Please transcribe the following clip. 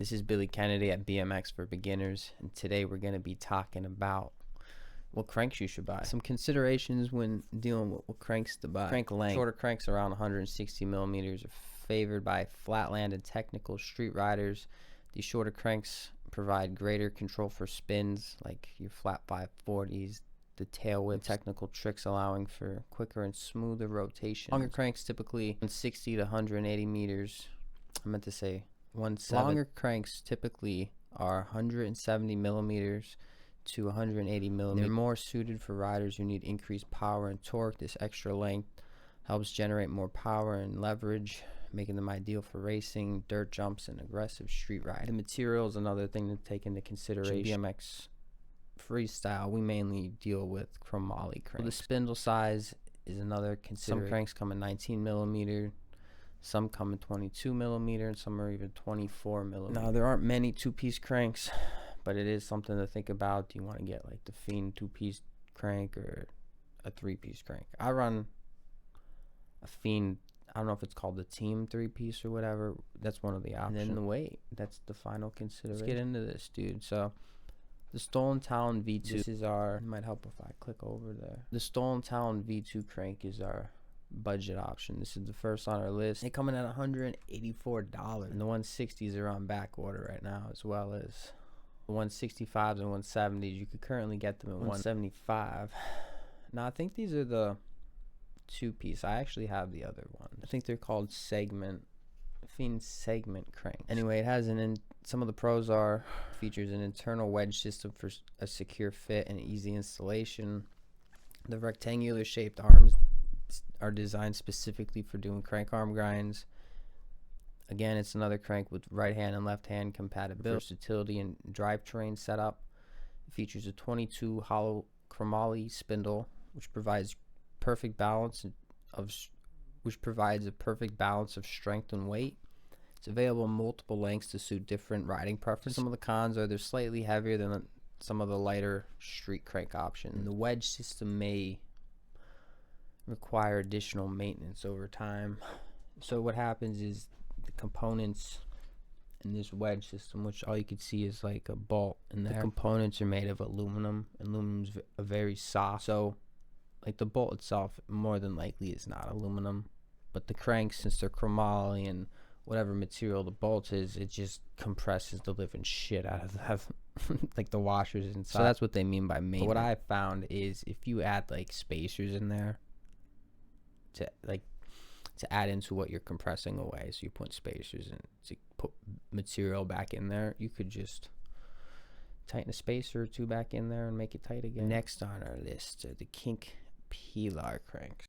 This is Billy Kennedy at BMX for Beginners, and today we're going to be talking about what cranks you should buy. Some considerations when dealing with what cranks to buy. Crank length. Shorter cranks around 160 millimeters are favored by flatland and technical street riders. These shorter cranks provide greater control for spins, like your flat 540s, the tail whip, technical tricks allowing for quicker and smoother rotation. Longer cranks typically 160 to 180 meters. I meant to say 170. Longer cranks typically are 170 millimeters to 180 millimeters. They're more suited for riders who need increased power and torque. This extra length helps generate more power and leverage, making them ideal for racing, dirt jumps, and aggressive street riding. The material is another thing to take into consideration. BMX freestyle, we mainly deal with chromoly cranks. The spindle size is another consideration. Some cranks come in 19 millimeter. Some come in 22 millimeter, and some are even 24 millimeter. Now, there aren't many two-piece cranks, but it is something to think about. Do you want to get like the Fiend two-piece crank or a three-piece crank? I run a Fiend. I don't know if it's called the Team three-piece or whatever. That's one of the options. And then the weight. That's the final consideration. Let's get into this, dude. So, the Stolen Talon V2. This is our. It might help if I click over there. The Stolen Talon V2 crank is our budget option. This is the first on our list. They come in at $184, and the 160s are on back order right now, as well as the 165s and 170s. You could currently get them at 175. Now, I think these are the two-piece. I actually have the other one. I think they're called Fiend segment crank. Anyway, it has some of the pros are features an internal wedge system for a secure fit and easy installation. The rectangular shaped arms are designed specifically for doing crank arm grinds. Again, it's another crank with right hand and left hand compatibility, versatility, and drivetrain setup. It features a 22 hollow chromoly spindle, which provides a perfect balance of strength and weight. It's available in multiple lengths to suit different riding preferences. Some of the cons are they're slightly heavier than some of the lighter street crank options. And the wedge system may require additional maintenance over time. So what happens is the components in this wedge system, which all you can see is like a bolt, and the components are made of aluminum. Aluminum's a very soft, so like the bolt itself more than likely is not aluminum, but the cranks, since they're chromoly and whatever material the bolt is, it just compresses the living shit out of like the washers inside. So that's what they mean by maintenance. What I found is if you add like spacers in there to add into what you're compressing away, so you put spacers in to put material back in there, you could just tighten a spacer or two back in there and make it tight again. Next on our list are the kink Pilar cranks.